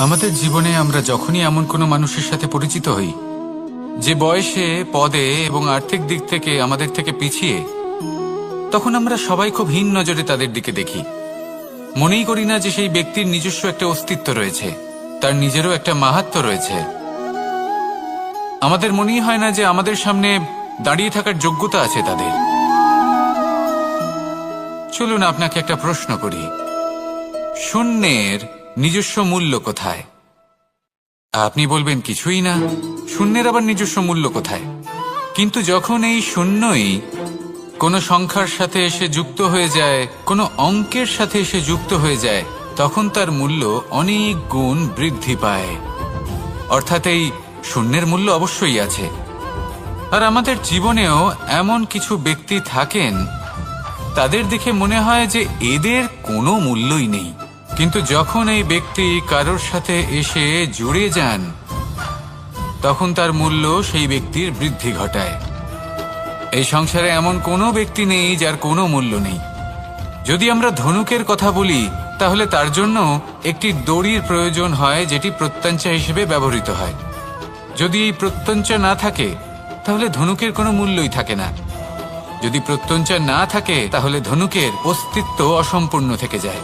আমাদের জীবনে আমরা যখনই এমন কোনো মানুষের সাথে পরিচিত হই যে বয়সে, পদে এবং আর্থিক দিক থেকে আমাদের থেকে পিছিয়ে, তখন আমরা সবাই খুব হীন নজরে তাদের দিকে দেখি। মনেই করি না যে সেই ব্যক্তির নিজস্ব একটা অস্তিত্ব রয়েছে, তার নিজেরও একটা মাহাত্ম্য রয়েছে। আমাদের মনেই হয় না যে আমাদের সামনে দাঁড়িয়ে থাকার যোগ্যতা আছে তাদের। চলুন আপনাকে একটা প্রশ্ন করি, শূন্যের নিজস্ব মূল্য কোথায়? আপনি বলবেন কিছুই না। শূন্যের আবার নিজস্ব মূল্য কোথায়? কিন্তু যখন এই শূন্যই কোনো সংখ্যার সাথে এসে যুক্ত হয়ে যায়, কোনো অঙ্কের সাথে এসে যুক্ত হয়ে যায়, তখন তার মূল্য অনেক গুণ বৃদ্ধি পায়। অর্থাৎ এই শূন্যের মূল্য অবশ্যই আছে। আর আমাদের জীবনেও এমন কিছু ব্যক্তি থাকেন, তাদের দেখে মনে হয় যে এদের কোনো মূল্যই নেই। কিন্তু যখন এই ব্যক্তি কারোর সাথে এসে জুড়ে যান, তখন তার মূল্য সেই ব্যক্তির বৃদ্ধি ঘটায়। এই সংসারে এমন কোনো ব্যক্তি নেই যার কোনো মূল্য নেই। যদি আমরা ধনুকের কথা বলি, তাহলে তার জন্য একটি দড়ির প্রয়োজন হয়, যেটি প্রত্যঞ্চা হিসেবে ব্যবহৃত হয়। যদি এই প্রত্যঞ্চা না থাকে, তাহলে ধনুকের কোনো মূল্যই থাকে না। যদি প্রত্যঞ্চা না থাকে, তাহলে ধনুকের অস্তিত্ব অসম্পূর্ণ থেকে যায়।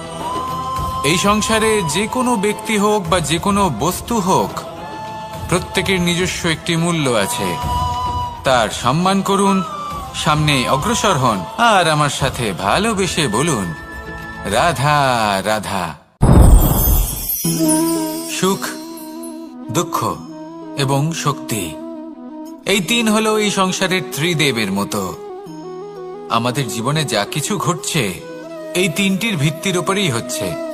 এই সংসারে যে কোনো ব্যক্তি হোক বা যে কোনো বস্তু হোক, প্রত্যেকের নিজস্ব একটি মূল্য আছে। তার সম্মান করুন, সামনে অগ্রসর হন, আর আমার সাথে ভালোবেসে বলুন, রাধা রাধা। সুখ, দুঃখ এবং শক্তি, এই তিন হলো এই সংসারের ত্রিদেবের মতো। আমাদের জীবনে যা কিছু ঘটছে, এই তিনটির ভিত্তির উপরেই হচ্ছে।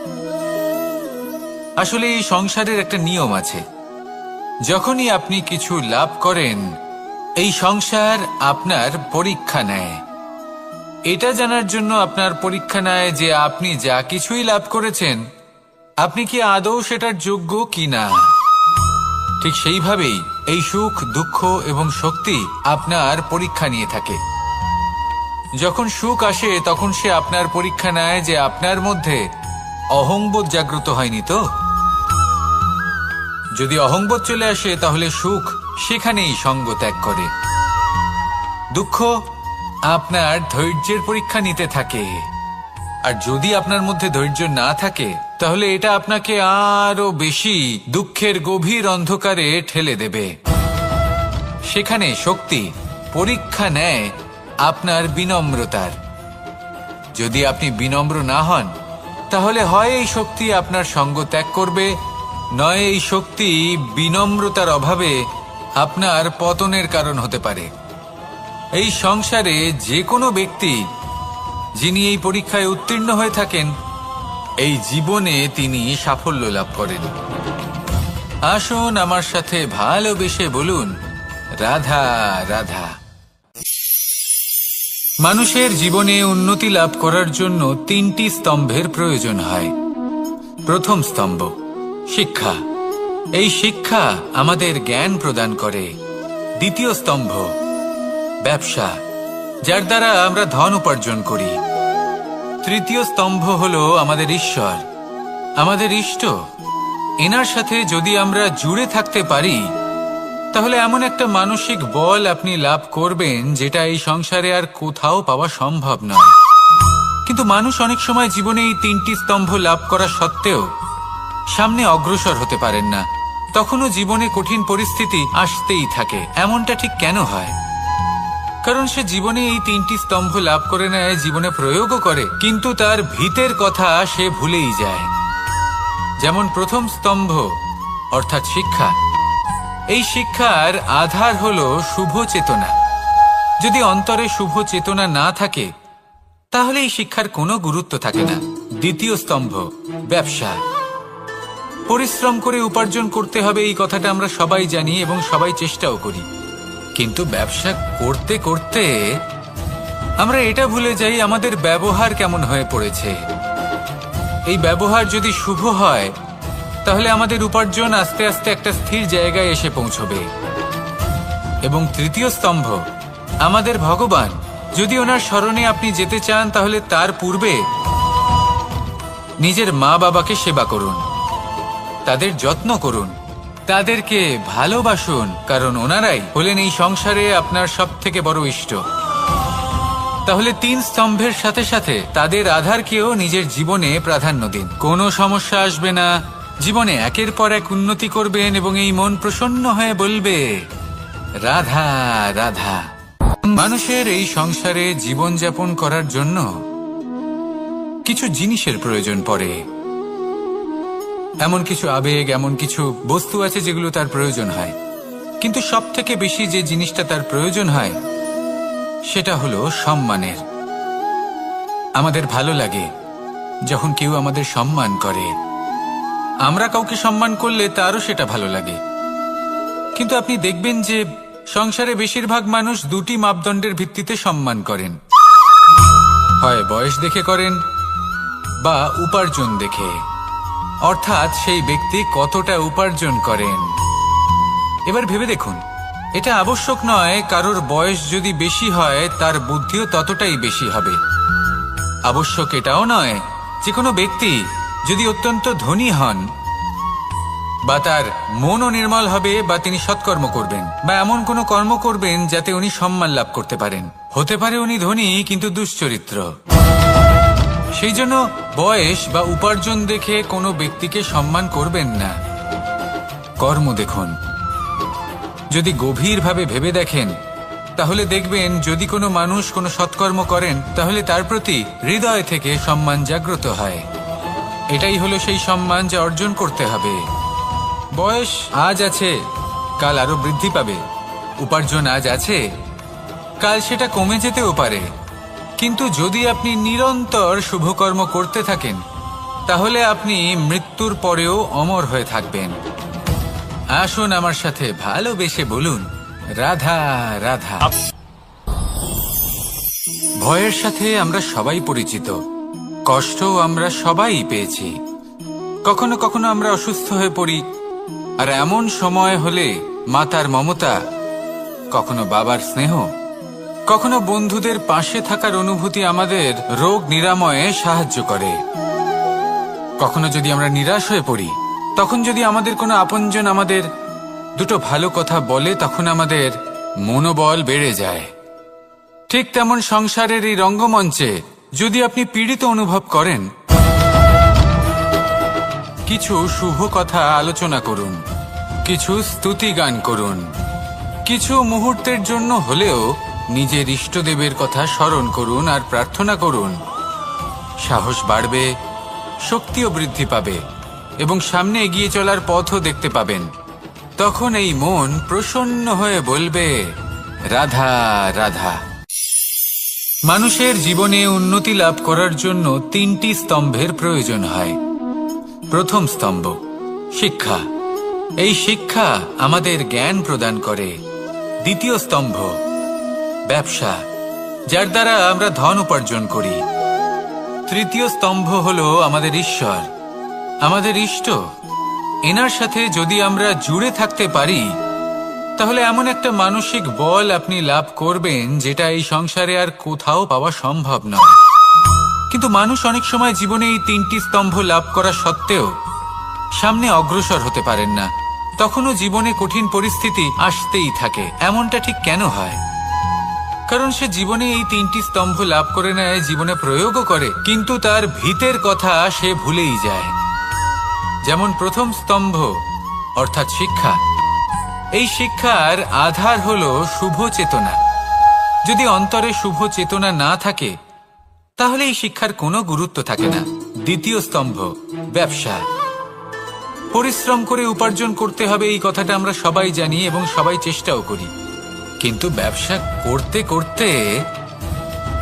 আসলে এই সংসারের একটা নিয়ম আছে, যখনই আপনি কিছু লাভ করেন, এই সংসার আপনার পরীক্ষা নেয়। এটা জানার জন্য আপনার পরীক্ষা নেয় যে আপনি যা কিছুই লাভ করেছেন, আপনি কি আদৌ সেটার যোগ্য কিনা। ঠিক সেইভাবেই এই সুখ, দুঃখ এবং শক্তি আপনার পরীক্ষা নিয়ে থাকে। যখন সুখ আসে, তখন সে আপনার পরীক্ষা নেয় যে আপনার মধ্যে অহংবোধ জাগ্রত হয়নি তো। যদি অহংবোধ চলে আসে, তাহলে সুখ সেখানেই সঙ্গ ত্যাগ করে। দুঃখ আপনার ধৈর্যের পরীক্ষা নিতে থাকে। আর যদি আপনার মধ্যে ধৈর্য না থাকে, তাহলে এটা আপনাকে আরো বেশি দুঃখের গভীর অন্ধকারে ঠেলে দেবে। সেখানে শক্তি পরীক্ষা নেয় আপনার বিনম্রতার। যদি আপনি বিনম্র না হন, তাহলে হয় এই শক্তি আপনার সঙ্গ ত্যাগ করবে, নয় এই শক্তি বিনম্রতার অভাবে আপনার পতনের কারণ হতে পারে। এই সংসারে যে কোনো ব্যক্তি যিনি এই পরীক্ষায় উত্তীর্ণ হয়ে থাকেন, এই জীবনে তিনি সাফল্য লাভ করেন। আসুন আমার সাথে ভালোবেসে বলুন, রাধা রাধা। মানুষের জীবনে উন্নতি লাভ করার জন্য তিনটি স্তম্ভের প্রয়োজন হয়। প্রথম স্তম্ভ শিক্ষা। এই শিক্ষা আমাদের জ্ঞান প্রদান করে। দ্বিতীয় স্তম্ভ ব্যবসা, যার দ্বারা আমরা ধন উপার্জন করি। তৃতীয় স্তম্ভ হলো আমাদের ঈশ্বর, আমাদের ইষ্ট। এনার সাথে যদি আমরা জুড়ে থাকতে পারি, তাহলে এমন একটা মানসিক বল আপনি লাভ করবেন, যেটা এই সংসারে আর কোথাও পাওয়া সম্ভব নয়। কিন্তু মানুষ অনেক সময় জীবনে এই তিনটি স্তম্ভ লাভ করা সত্ত্বেও সামনে অগ্রসর হতে পারেন না। তখনও জীবনে কঠিন পরিস্থিতি আসতেই থাকে। এমনটা ঠিক কেন হয়? কারণ সে জীবনে এই তিনটি স্তম্ভ লাভ করে নেয়, জীবনে প্রয়োগও করে, কিন্তু তার ভিতের কথা সে ভুলেই যায়। যেমন প্রথম স্তম্ভ অর্থাৎ শিক্ষা। এই শিক্ষার আধার হলো শুভ চেতনা। যদি অন্তরে শুভ চেতনা না থাকে, তাহলে এই শিক্ষার কোনো গুরুত্ব থাকে না। দ্বিতীয় স্তম্ভ ব্যবসা। পরিশ্রম করে উপার্জন করতে হবে, এই কথাটা আমরা সবাই জানি এবং সবাই চেষ্টাও করি। কিন্তু ব্যবসা করতে করতে আমরা এটা ভুলে যাই আমাদের ব্যবহার কেমন হয়ে পড়েছে। এই ব্যবহার যদি শুভ হয়, তাহলে আমাদের উপার্জন আস্তে আস্তে একটা স্থির জায়গায় এসে পৌঁছবে। এবং তৃতীয় স্তম্ভ আমাদের ভগবান। যদি ওনার শরণে আপনি যেতে চান, তাহলে তার পূর্বে নিজের মা বাবাকে সেবা করুন। তাদের যত্ন করুন, তাদেরকে ভালোবাসুন, কারণ ওনারাই হলেন এই সংসারে আপনার সবথেকে বড় ইষ্ট। তাহলে 3 স্তম্ভের সাথে সাথে তাদের আধারকেও নিজের জীবনে প্রাধান্য দিন। কোনো সমস্যা আসবে না, জীবনে একের পর এক উন্নতি করবেন এবং এই মন প্রসন্ন হয়ে বলবে রাধা রাধা। মানুষের এই সংসারে জীবনযাপন করার জন্য কিছু জিনিসের প্রয়োজন পড়ে। এমন কিছু আবেগ, এমন কিছু বস্তু আছে যেগুলো তার প্রয়োজন হয়, কিন্তু সব থেকে বেশি যে জিনিসটা তার প্রয়োজন হয় সেটা হলো সম্মানের। আমাদের ভালো লাগে যখন কেউ আমাদের সম্মান করে, আমরা কাউকে সম্মান করলে তারও সেটা ভালো লাগে। কিন্তু আপনি দেখবেন যে সংসারে বেশিরভাগ মানুষ 2টি মাপদণ্ডের ভিত্তিতে সম্মান করেন, হয় বয়স দেখে করেন বা উপার্জন দেখে, অর্থাৎ সেই ব্যক্তি কতটা উপার্জন করেন। এবার ভেবে দেখুন, এটা আবশ্যক নয় কারোর বয়স যদি বেশি হয় তার বুদ্ধিও ততটাই বেশি হবে। আবশ্যক এটাও নয় যে কোনো ব্যক্তি যদি অত্যন্ত ধনী হন বা তার মনও নির্মল হবে বা তিনি সৎকর্ম করবেন বা এমন কোনো কর্ম করবেন যাতে উনি সম্মান লাভ করতে পারেন। হতে পারে উনি ধনী কিন্তু দুশ্চরিত্র। সেই জন্য বয়স বা উপার্জন দেখে কোনো ব্যক্তিকে সম্মান করবেন না, কর্ম দেখুন। যদি গভীরভাবে ভেবে দেখেন তাহলে দেখবেন যদি কোনো মানুষ কোনো সৎকর্ম করেন তাহলে তার প্রতি হৃদয় থেকে সম্মান জাগ্রত হয়। এটাই হলো সেই সম্মান যা অর্জন করতে হবে। বয়স আজ আছে, কাল আরো বৃদ্ধি পাবে। উপার্জন আজ আছে, কাল সেটা কমে যেতেও পারে। কিন্তু যদি আপনি নিরন্তর শুভকর্ম করতে থাকেন তাহলে আপনি মৃত্যুর পরেও অমর হয়ে থাকবেন। আসুন আমার সাথে ভালোবেসে বলুন রাধা রাধা। ভয়ের সাথে আমরা সবাই পরিচিত, কষ্টও আমরা সবাই পেয়েছি। কখনো কখনো আমরা অসুস্থ হয়ে পড়ি, আর এমন সময় হলে মাতার মমতা, কখনো বাবার স্নেহ, কখনো বন্ধুদের পাশে থাকার অনুভূতি আমাদের রোগ নিরাময়ে সাহায্য করে। কখনো যদি আমরা নিরাশ হয়ে পড়ি, তখন যদি আমাদের কোনো আপনজন আমাদের 2টো ভালো কথা বলে তখন আমাদের মনোবল বেড়ে যায়। ঠিক তেমন সংসারের এই রঙ্গমঞ্চে যদি আপনি পীড়িত অনুভব করেন, কিছু শুভ কথা আলোচনা করুন, কিছু স্তুতি গান করুন, কিছু মুহূর্তের জন্য হলেও নিজের ইষ্টদেবের কথা স্মরণ করুন আর প্রার্থনা করুন। সাহস বাড়বে, শক্তিও বৃদ্ধি পাবে এবং সামনে এগিয়ে চলার পথও দেখতে পাবেন। তখন এই মন প্রসন্ন হয়ে বলবে রাধা রাধা। মানুষের জীবনে উন্নতি লাভ করার জন্য 3টি স্তম্ভের প্রয়োজন হয়। প্রথম স্তম্ভ শিক্ষা। এই শিক্ষা আমাদের জ্ঞান প্রদান করে। দ্বিতীয় স্তম্ভ ব্যবসা, যার দ্বারা আমরা ধন উপার্জন করি। তৃতীয় স্তম্ভ হলো আমাদের ঈশ্বর, আমাদের ইষ্ট। এনার সাথে যদি আমরা জুড়ে থাকতে পারি তাহলে এমন একটা মানসিক বল আপনি লাভ করবেন যেটা এই সংসারে আর কোথাও পাওয়া সম্ভব নয়। কিন্তু মানুষ অনেক সময় জীবনে এই 3টি স্তম্ভ লাভ করা সত্ত্বেও সামনে অগ্রসর হতে পারেন না। তখনও জীবনে কঠিন পরিস্থিতি আসতেই থাকে। এমনটা ঠিক কেন হয়? কারণ সে জীবনে এই 3টি স্তম্ভ লাভ করে নেয়, জীবনে প্রয়োগও করে, কিন্তু তার ভিতের কথা সে ভুলেই যায়। যেমন প্রথম স্তম্ভ অর্থাৎ শিক্ষা। এই শিক্ষার আধার হলো শুভ চেতনা। যদি অন্তরে শুভ চেতনা না থাকে তাহলে এই শিক্ষার কোনো গুরুত্ব থাকে না। দ্বিতীয় স্তম্ভ ব্যবসা। পরিশ্রম করে উপার্জন করতে হবে, এই কথাটা আমরা সবাই জানি এবং সবাই চেষ্টাও করি। কিন্তু ব্যবসা করতে করতে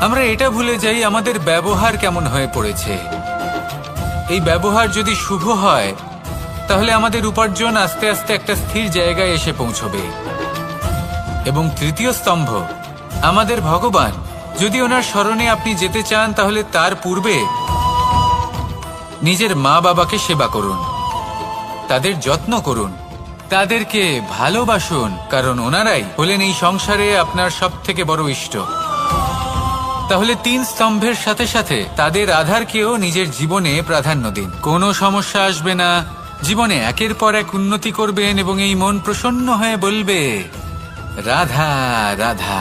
আমরা এটা ভুলে যাই আমাদের ব্যবহার কেমন হয়ে পড়েছে। এই ব্যবহার যদি শুভ হয় তাহলে আমাদের উপার্জন আস্তে আস্তে একটা স্থির জায়গায় এসে পৌঁছবে। এবং তৃতীয় স্তম্ভ আমাদের ভগবান। যদি ওনার স্মরণে আপনি যেতে চান তাহলে তার পূর্বে নিজের মা বাবাকে সেবা করুন, তাদের যত্ন করুন, তাদেরকে ভালোবাসুন, কারণ ওনারাই হলেন এই সংসারে আপনার সবথেকে বড় ইষ্ট। তাহলে 3 স্তম্ভের সাথে সাথে তাদের আধারকেও নিজের জীবনে প্রাধান্য দিন। কোনো সমস্যা আসবে না, জীবনে একের পর এক উন্নতি করবেন এবং এই মন প্রসন্ন হয়ে বলবে, রাধা রাধা।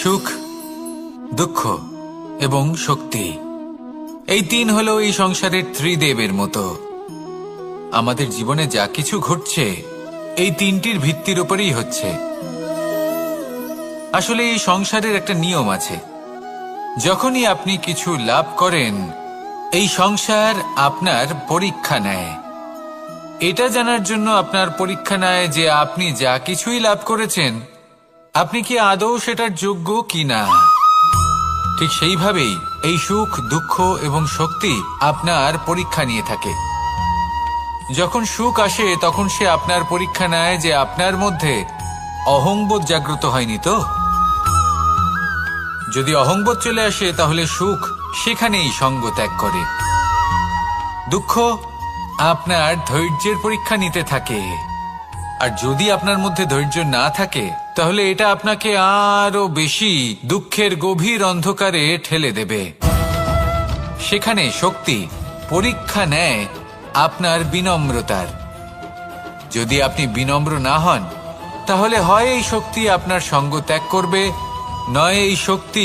সুখ, দুঃখ এবং শক্তি, এই তিন হলো এই সংসারের ত্রিদেবের মতো। আমাদের জীবনে যা কিছু ঘটছে এই তিনটির ভিত্তির উপরেই হচ্ছে। আসলে এই সংসারের একটা নিয়ম আছে, যখনই আপনি কিছু লাভ করেন এই সংসার আপনার পরীক্ষা নেয়। এটা জানার জন্য আপনার পরীক্ষা নেয় যে আপনি যা কিছুই লাভ করেছেন আপনি কি আদৌ সেটার যোগ্য কিনা। ঠিক সেইভাবেই এই সুখ, দুঃখ এবং শক্তি আপনার পরীক্ষা নিয়ে থাকে। যখন সুখ আসে তখন সে আপনার পরীক্ষা নেয় যে আপনার মধ্যে অহংবোধ জাগ্রত হয়নি তো। যদি অহংবোধ চলে আসে তাহলে সুখ সেখানেই সঙ্গ ত্যাগ করে। দুঃখ আপনার ধৈর্যের পরীক্ষা নিতে থাকে, আর যদি আপনার মধ্যে ধৈর্য না থাকে তাহলে এটা আপনাকে আরো বেশি দুঃখের গভীর অন্ধকারে ঠেলে দেবে। সেখানে শক্তি পরীক্ষা নেয় আপনার বিনম্রতার। যদি আপনি বিনম্র না হন তাহলে হয় এই শক্তি আপনার সঙ্গ ত্যাগ করবে, নয় এই শক্তি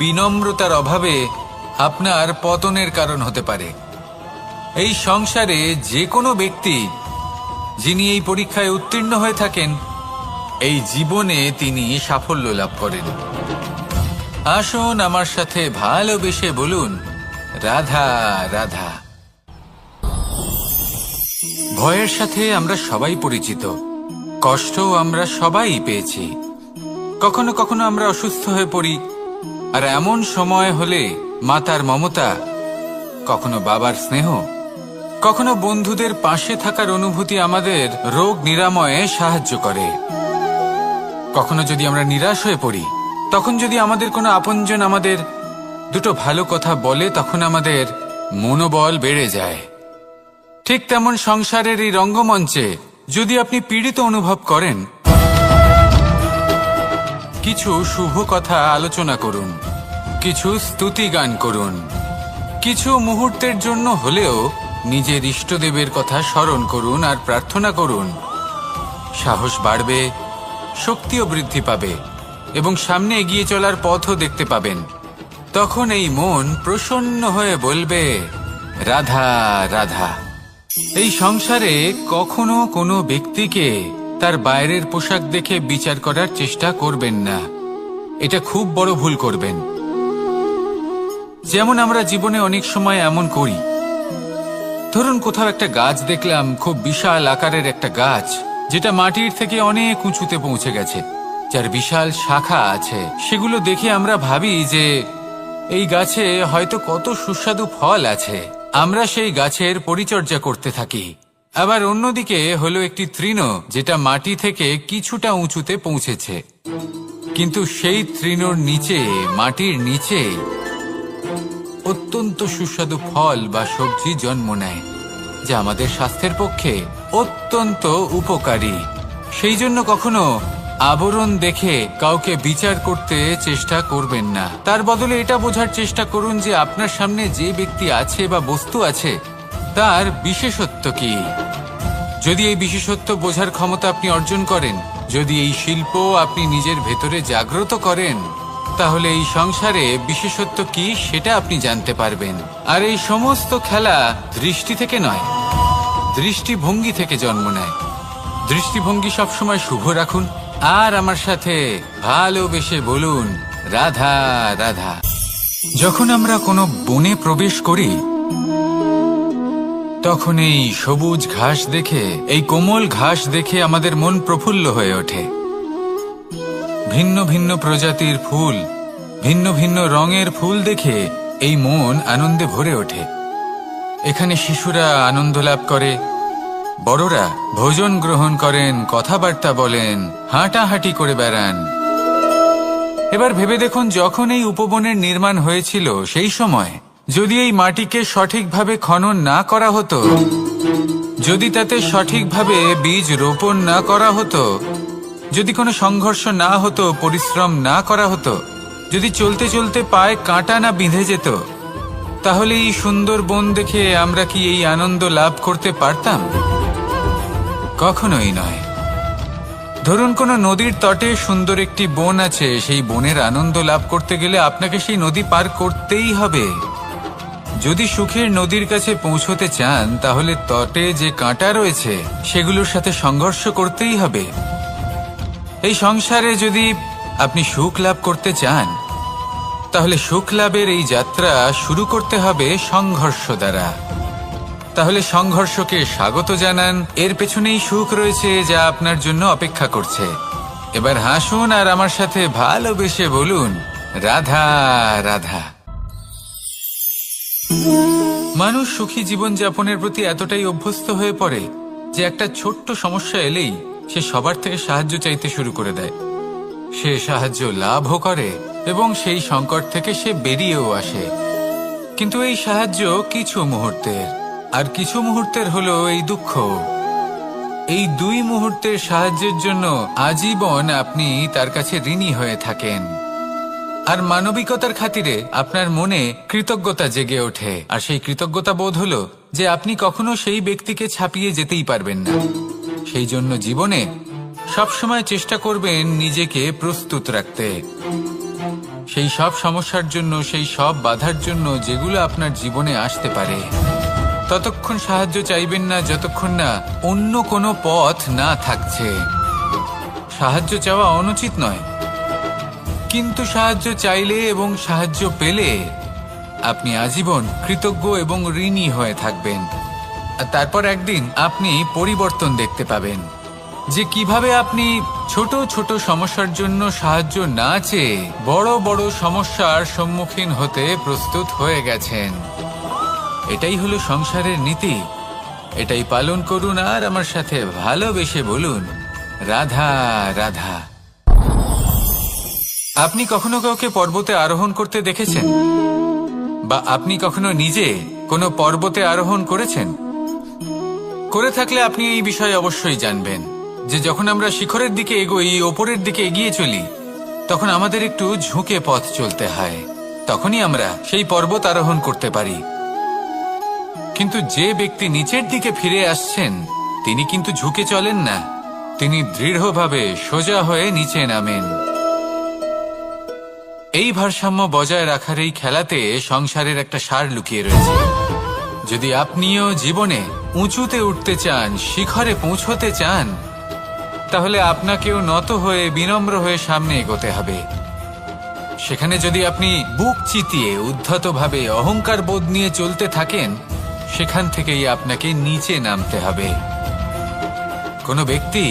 বিনম্রতার অভাবে আপনার পতনের কারণ হতে পারে। এই সংসারে যে কোনো ব্যক্তি যিনি এই পরীক্ষায় উত্তীর্ণ হয়ে থাকেন এই জীবনে তিনি সাফল্য লাভ করেন। আসুন আমার সাথে ভালোবেসে বলুন, রাধা রাধা। ভয়ের সাথে আমরা সবাই পরিচিত, কষ্টও আমরা সবাই পেয়েছি। কখনো কখনো আমরা অসুস্থ হয়ে পড়ি, আর এমন সময় হলে মাতার মমতা, কখনো বাবার স্নেহ, কখনো বন্ধুদের পাশে থাকার অনুভূতি আমাদের রোগ নিরাময়ে সাহায্য করে। কখনো যদি আমরা নিরাশ হয়ে পড়ি, তখন যদি আমাদের কোনো আপনজন আমাদের দুটো ভালো কথা বলে তখন আমাদের মনোবল বেড়ে যায়। ঠিক তেমন সংসারের এই রঙ্গমঞ্চে যদি আপনি পীড়িত অনুভব করেন, কিছু শুভ কথা আলোচনা করুন, কিছু স্তুতি গান করুন, কিছু মুহূর্তের জন্য হলেও নিজের ইষ্টদেবের কথা স্মরণ করুন আর প্রার্থনা করুন। সাহস বাড়বে, শক্তিও বৃদ্ধি পাবে এবং সামনে এগিয়ে চলার পথও দেখতে পাবেন। তখন এই মন প্রসন্ন হয়ে বলবে, রাধা রাধা। এই সংসারে কখনো কোনো ব্যক্তিকে তার বাইরের পোশাক দেখে বিচার করার চেষ্টা করবেন না, এটা খুব বড় ভুল করবেন। যেমন আমরা জীবনে অনেক সময় এমন করি, ধরুন কোথাও একটা গাছ দেখলাম, খুব বিশাল আকারের একটা গাছ, যেটা মাটির থেকে অনেক উঁচুতে পৌঁছে গেছে, যার বিশাল শাখা আছে। সেগুলো দেখে আমরা ভাবি যে এই গাছে হয়তো কত সুস্বাদু ফল আছে, আমরা সেই গাছের পরিচর্যা করতে থাকি। আবার অন্যদিকে হলো একটি তৃণ, যেটা মাটি থেকে কিছুটা উঁচুতে পৌঁছেছে, কিন্তু সেই তৃণর নিচে, মাটির নিচে অত্যন্ত সুস্বাদু ফল বা সবজি জন্ম নেয়, যা আমাদের স্বাস্থ্যের পক্ষে অত্যন্ত উপকারী। সেই জন্য কখনো আবরণ দেখে কাউকে বিচার করতে চেষ্টা করবেন না। তার বদলে এটা বোঝার চেষ্টা করুন যে আপনার সামনে যে ব্যক্তি আছে বা বস্তু আছে তার বিশেষত্ব কি। যদি এই বিশেষত্ব বোঝার ক্ষমতা আপনি অর্জন করেন, যদি এই শিল্প আপনি নিজের ভেতরে জাগ্রত করেন, তাহলে এই সংসারে বিশেষত্ব কি সেটা আপনি জানতে পারবেন। আর এই সমস্ত খেলা দৃষ্টি থেকে নয়, দৃষ্টিভঙ্গি থেকে জন্ম নেয়। দৃষ্টিভঙ্গি সবসময় শুভ রাখুন আর আমার সাথে ভালোবেসে বলুন, রাধা রাধা। যখন আমরা কোনো বনে প্রবেশ করি তখন এই সবুজ ঘাস দেখে, এই কোমল ঘাস দেখে আমাদের মন প্রফুল্ল হয়ে ওঠে। ভিন্ন ভিন্ন প্রজাতির ফুল, ভিন্ন ভিন্ন রঙের ফুল দেখে এই মন আনন্দে ভরে ওঠে। এখানে শিশুরা আনন্দ লাভ করে, বড়রা ভোজন গ্রহণ করেন, কথাবার্তা বলেন, হাঁটাহাঁটি করে বেড়ান। এবার ভেবে দেখুন, যখন এই উপবনের নির্মাণ হয়েছিল সেই সময় যদি এই মাটিকে সঠিকভাবে খনন না করা হতো, যদি তাতে সঠিকভাবে বীজ রোপণ না করা হতো, যদি কোনো সংঘর্ষ না হতো, পরিশ্রম না করা হতো, যদি চলতে চলতে পায়ে কাঁটা না বিঁধে যেত, তাহলে এই সুন্দর বন দেখে আমরা কি এই আনন্দ লাভ করতে পারতাম? কখনোই নয়। ধরুন কোনো নদীর তটে সুন্দর একটি বন আছে, সেই বনের আনন্দ লাভ করতে গেলে আপনাকে সেই নদী পার করতেই হবে। যদি সুখের নদীর কাছে পৌঁছতে চান তাহলে তটে যে কাঁটা রয়েছে সেগুলোর সাথে সংঘর্ষ করতেই হবে। এই সংসারে যদি আপনি সুখ লাভ করতে চান তাহলে সুখ লাভের এই যাত্রা শুরু করতে হবে সংঘর্ষ দ্বারা। তাহলে সংঘর্ষকে স্বাগত জানান, এর পেছনেই সুখ রয়েছে যা আপনার জন্য অপেক্ষা করছে। এবার হাসুন আর আমার সাথে ভালোবেসে বলুন, রাধা রাধা। মানুষ সুখী জীবনযাপনের প্রতি এতটাই অভ্যস্ত হয়ে পড়ে যে একটা ছোট্ট সমস্যা এলেই সে সবার থেকে সাহায্য চাইতে শুরু করে দেয়। সে সাহায্য লাভও করে এবং সেই সংকট থেকে সে বেরিয়েও আসে। কিন্তু এই সাহায্য কিছু মুহূর্তের, আর কিছু মুহূর্তের হলো এই দুঃখ। এই দুই মুহূর্তের সাহায্যের জন্য আজীবন আপনি তার কাছে ঋণী হয়ে থাকেন। আর মানবিকতার খাতিরে আপনার মনে কৃতজ্ঞতা জেগে ওঠে, আর সেই কৃতজ্ঞতা বোধ হলো যে আপনি কখনো সেই ব্যক্তিকে ছাপিয়ে যেতেই পারবেন না। সেই জন্য জীবনে সবসময় চেষ্টা করবেন নিজেকে প্রস্তুত রাখতে সেই সব সমস্যার জন্য, সেই সব বাধার জন্য যেগুলো আপনার জীবনে আসতে পারে। ততক্ষণ সাহায্য চাইবেন না যতক্ষণ না অন্য কোনো পথ না থাকছে। সাহায্য চাওয়া অনুচিত নয়, কিন্তু সাহায্য চাইলে এবং সাহায্য পেলে আপনি আজীবন কৃতজ্ঞ এবং ঋণী হয়ে থাকবেন। আর তারপর একদিন আপনি পরিবর্তন দেখতে পাবেন যে কিভাবে আপনি ছোট ছোট সমস্যার জন্য সাহায্য না চেয়ে বড় বড় সমস্যার সম্মুখীন হতে প্রস্তুত হয়ে গেছেন। এটাই হলো সংসারের নীতি। এটাই পালন করুন আর আমার সাথে ভালোবেসে বলুন, রাধা রাধা। আপনি কখনো কাউকে পর্বতে আরোহণ করতে দেখেছেন? বা আপনি কখনো নিজে কোনো পর্বতে আরোহণ করেছেন? করে থাকলে আপনি এই বিষয়ে অবশ্যই জানবেন যে যখন আমরা শিখরের দিকে এগোই, ওপরের দিকে এগিয়ে চলি, তখন আমাদের একটু ঝুঁকে পথ চলতে হয়। তখনই আমরা সেই পর্বত আরোহণ করতে পারি। কিন্তু যে ব্যক্তি নিচের দিকে ফিরে আসছেন তিনি কিন্তু ঝুঁকে চলেন না, তিনি দৃঢ়ভাবে সোজা হয়ে নিচে নামেন। এই ভারসাম্য বজায় রাখার এই খেলাতে সংসারের একটা সার লুকিয়ে রয়েছে। যদি আপনিও জীবনে উঁচুতে উঠতে চান, শিখরে পৌঁছতে চান, তাহলে আপনাকেও নত হয়ে বিনম্র হয়ে সামনে এগোতে হবে। সেখানে যদি আপনি বুক চিতিয়ে উদ্ধতভাবে অহংকার বোধ নিয়ে চলতে থাকেন, সেখান থেকেই আপনাকে নিচে নামতে হবে। কোনো ব্যক্তি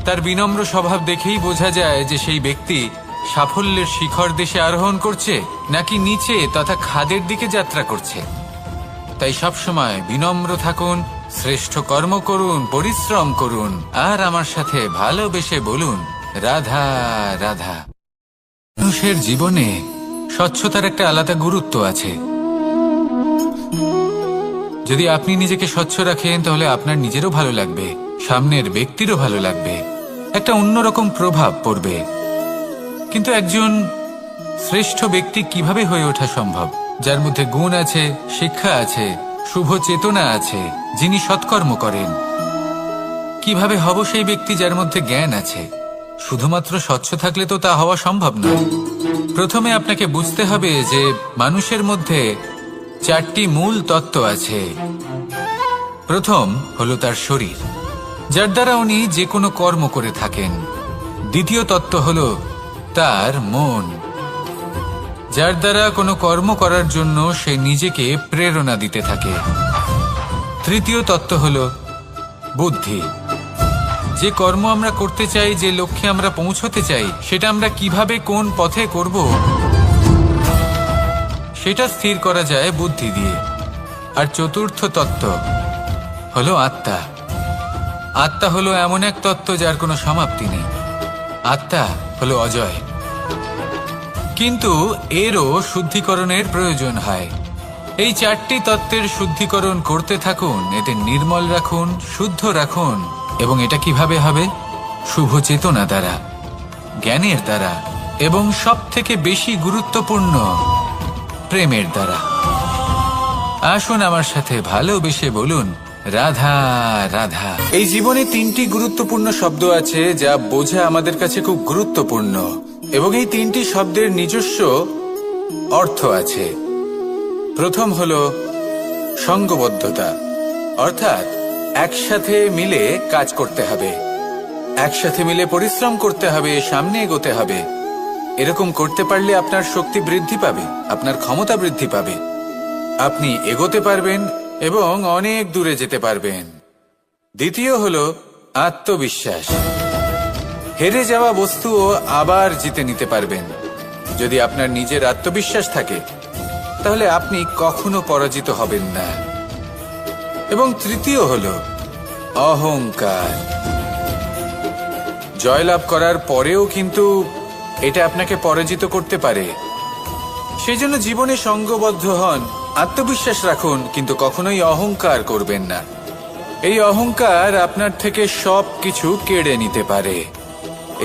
তার বিনম্র স্বভাব দেখেই বোঝা যায় যে সেই ব্যক্তি সাফল্যের শিখর দেশে আরোহণ করছে নাকি নিচে তথা খাদের দিকে যাত্রা করছে। তাই সবসময় বিনম্র থাকুন, শ্রেষ্ঠ কর্ম করুন, পরিশ্রম করুন আর আমার সাথে ভালোবেসে বলুন, রাধা রাধা। মানুষের জীবনে স্বচ্ছতার একটা আলাদা গুরুত্ব আছে। যদি আপনি নিজেকে স্বচ্ছ রাখেন তাহলে আপনার নিজেরও ভালো লাগবে, সামনের ব্যক্তিরও ভালো লাগবে, একটা অন্যরকম প্রভাব পড়বে। কিন্তু একজন শ্রেষ্ঠ ব্যক্তি কিভাবে হয়ে ওঠা সম্ভব? যার মধ্যে গুণ আছে, শিক্ষা আছে, শুভ চেতনা আছে, যিনি সৎকর্ম করেন। কিভাবে হব সেই ব্যক্তি যার মধ্যে জ্ঞান আছে? শুধুমাত্র স্বচ্ছ থাকলে তো তা হওয়া সম্ভব নয়। প্রথমে আপনাকে বুঝতে হবে যে মানুষের মধ্যে চারটি মূল তত্ত্ব আছে। প্রথম হলো তার শরীর, যার দ্বারা উনি যে কোনো কর্ম করে থাকেন। দ্বিতীয় তত্ত্ব হলো তার মন, যার দ্বারা কোনো কর্ম করার জন্য সে নিজেকে প্রেরণা দিতে থাকে। তৃতীয় তত্ত্ব হলো বুদ্ধি, যে কর্ম আমরা করতে চাই, যে লক্ষ্যে আমরা পৌঁছতে চাই, সেটা আমরা কিভাবে কোন পথে করব সেটা স্থির করা যায় বুদ্ধি দিয়ে। আর চতুর্থ তত্ত্ব হলো আত্মা। আত্মা হলো এমন এক তত্ত্ব যার কোনো সমাপ্তি নেই। আত্মা হলো অজয়। কিন্তু এরও শুদ্ধিকরণের প্রয়োজন হয়। এই চারটি তত্ত্বের শুদ্ধিকরণ করতে থাকুন, এদের নির্মল রাখুন, শুদ্ধ রাখুন। এবং এটা কিভাবে হবে? শুভ চেতনা দ্বারা, জ্ঞানের দ্বারা, এবং সব থেকে বেশি গুরুত্বপূর্ণ প্রেমের দ্বারা। আসুন আমার সাথে ভালোবেসে বলুন, রাধা রাধা। এই জীবনে তিনটি গুরুত্বপূর্ণ শব্দ আছে যা বোঝা আমাদের কাছে খুব গুরুত্বপূর্ণ, এবং এই তিনটি শব্দের নিজস্ব অর্থ আছে। প্রথম হলো সঙ্গবদ্ধতা, অর্থাৎ একসাথে মিলে কাজ করতে হবে, একসাথে মিলে পরিশ্রম করতে হবে, সামনে এগোতে হবে। এরকম করতে পারলে আপনার শক্তি বৃদ্ধি পাবে, আপনার ক্ষমতা বৃদ্ধি পাবে, আপনি এগোতে পারবেন এবং অনেক দূরে যেতে পারবেন। দ্বিতীয় হলো আত্মবিশ্বাস। হেরে যাওয়া বস্তুও আবার জিতে নিতে পারবেন। যদি আপনার নিজের আত্মবিশ্বাস থাকে তাহলে আপনি কখনো পরাজিত হবেন না। এবং তৃতীয় হলো অহংকার। জয়লাভ করার পরেও কিন্তু এটা আপনাকে পরাজিত করতে পারে। সেই জন্য জীবনে সঙ্গবদ্ধ হন, আত্মবিশ্বাস রাখুন, কিন্তু কখনোই অহংকার করবেন না। এই অহংকার আপনার থেকে সব কিছু কেড়ে নিতে পারে।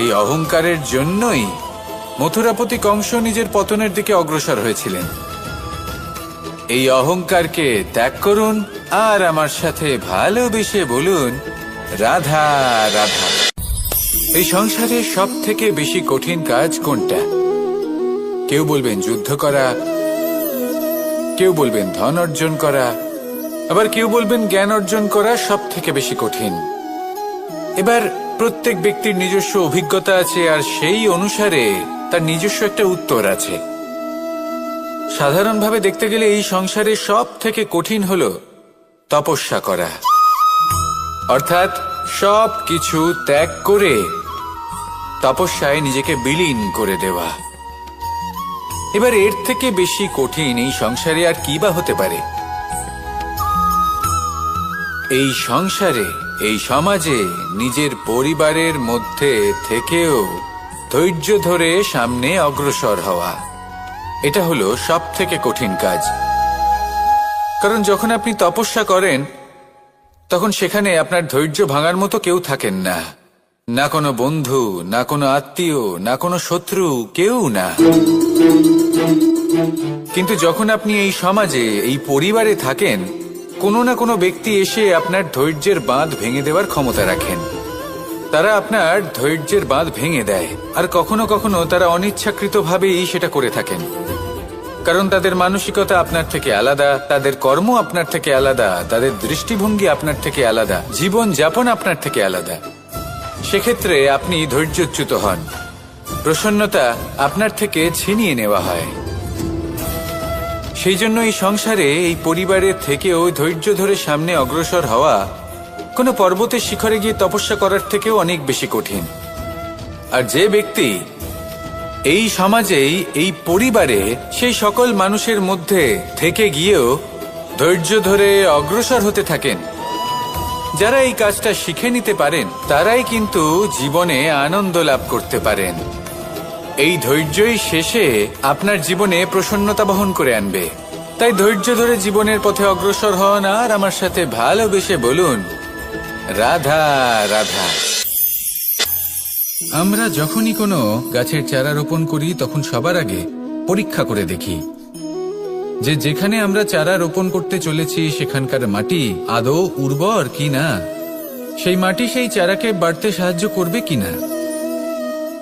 এই অহংকারের জন্যই মথুরাপতি কংস নিজের পতনের দিকে অগ্রসর হয়েছিলেন। এই অহংকারকে ত্যাগ করুন আর আমার সাথে ভালোবেসে বলুন, রাধা রাধা। এই সংসারে সব থেকে বেশি কঠিন কাজ কোনটা? কেউ বলবেন যুদ্ধ করা, কেউ বলবেন ধন অর্জন করা, আবার কেউ বলবেন জ্ঞান অর্জন করা সব থেকে বেশি কঠিন। এবার প্রত্যেক ব্যক্তির নিজস্ব অভিজ্ঞতা আছে আর সেই অনুসারে তার নিজস্ব একটা উত্তর আছে। সাধারণভাবে দেখতে গেলে এই সংসারে সব থেকে কঠিন হলো তপস্যা করা, অর্থাৎ সব কিছু ত্যাগ করে তপস্যায় নিজেকে বিলীন করে দেওয়া। এবার এর থেকে বেশি কঠিন এই সংসারে আর কি বা হতে পারে? এই সংসারে, এই সমাজে, নিজের পরিবারের মধ্যে থেকেও ধৈর্য ধরে সামনে অগ্রসর হওয়া, এটা হলো সব থেকে কঠিন কাজ। কারণ যখন আপনি তপস্যা করেন তখন সেখানে আপনার ধৈর্য ভাঙার মতো কেউ থাকেন না, না কোনো বন্ধু, না কোনো আত্মীয়, না কোনো শত্রু, কেউ না। কিন্তু যখন আপনি এই সমাজে, এই পরিবারে থাকেন, কোনো না কোনো ব্যক্তি এসে আপনার ধৈর্যের বাঁধ ভেঙে দেওয়ার ক্ষমতা রাখেন। তারা আপনার ধৈর্যের বাঁধ ভেঙে দেয়, আর কখনো কখনো তারা অনিচ্ছাকৃতভাবেই সেটা করে থাকেন। কারণ তাদের মানসিকতা আপনার থেকে আলাদা, তাদের কর্ম আপনার থেকে আলাদা, তাদের দৃষ্টিভঙ্গি আপনার থেকে আলাদা, জীবন যাপন আপনার থেকে আলাদা। সেক্ষেত্রে আপনি ধৈর্যচ্যুত হন, প্রসন্নতা আপনার থেকে ছিনিয়ে নেওয়া হয়। সেই জন্য এই সংসারে, এই পরিবারের থেকেও ধৈর্য ধরে সামনে অগ্রসর হওয়া কোনো পর্বতের শিখরে গিয়ে তপস্যা করার থেকেও অনেক বেশি কঠিন। আর যে ব্যক্তি এই সমাজেই, এই পরিবারে, সেই সকল মানুষের মধ্যে থেকে গিয়েও ধৈর্য ধরে অগ্রসর হতে থাকেন, যারা এই কাজটা শিখে নিতে পারেন, তারাই কিন্তু জীবনে আনন্দ লাভ করতে পারেন। এই ধৈর্যই শেষে আপনার জীবনে প্রসন্নতা বহন করে আনবে। তাই ধৈর্য ধরে জীবনের পথে অগ্রসর হন আর আমার সাথে ভালোবেসে বলুন, রাধা রাধা। আমরা যখনই কোনো গাছের চারা রোপণ করি তখন সবার আগে পরীক্ষা করে দেখি যে যেখানে আমরা চারা রোপণ করতে চলেছি সেখানকার মাটি আদৌ উর্বর কিনা, সেই মাটি সেই চারাকে বাড়তে সাহায্য করবে কিনা।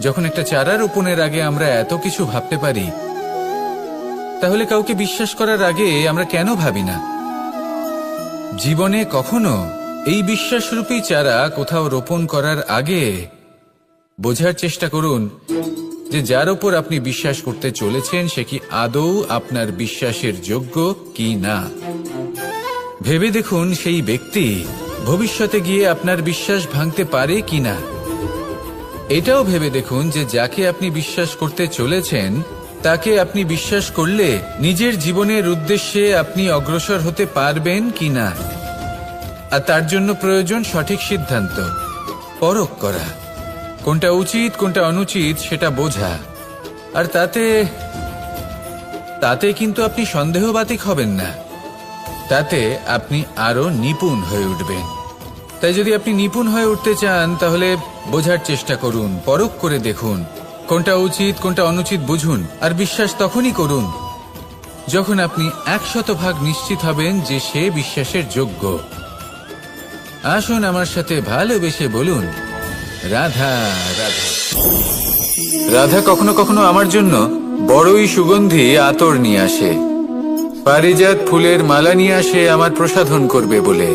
যখন একটা চারা রোপণের আগে আমরা এত কিছু ভাবতে পারি, তাহলে কাউকে বিশ্বাস করার আগে আমরা কেন ভাবি না? জীবনে কখনো এই বিশ্বাসরূপী চারা কোথাও রোপণ করার আগে বোঝার চেষ্টা করুন যে যার উপর আপনি বিশ্বাস করতে চলেছেন সে কি আদৌ আপনার বিশ্বাসের যোগ্য কি না। ভেবে দেখুন সেই ব্যক্তি ভবিষ্যতে গিয়ে আপনার বিশ্বাস ভাঙতে পারে কিনা। এটাও ভেবে দেখুন যে যাকে আপনি বিশ্বাস করতে চলেছেন তাকে আপনি বিশ্বাস করলে নিজের জীবনের উদ্দেশ্যে আপনি অগ্রসর হতে পারবেন কিনা। আর তার জন্য প্রয়োজন সঠিক সিদ্ধান্ত, পরখ করা, কোনটা উচিত কোনটা অনুচিত সেটা বোঝা। আর তাতে কিন্তু আপনি সন্দেহবাতিক হবেন না, তাতে আপনি আরো নিপুণ হয়ে উঠবেন। তাই যদি আপনি নিপুণ হয়ে উঠতে চান তাহলে বোঝার চেষ্টা করুন, পরখ করে দেখুন, কোনটা উচিত কোনটা অনুচিত বুঝুন, আর বিশ্বাস তখনই করুন যখন আপনি 100% নিশ্চিত হবেন যে সে বিশ্বাসের যোগ্য। আসুন আমার সাথে ভালোবেসে বলুন, রাধা রাধা। রাধা কখনো কখনো আমার জন্য বড়ই সুগন্ধি আতর নিয়ে আসে, পারিজাত ফুলের মালা নিয়ে আসে আমার প্রসাধন করবে বলে,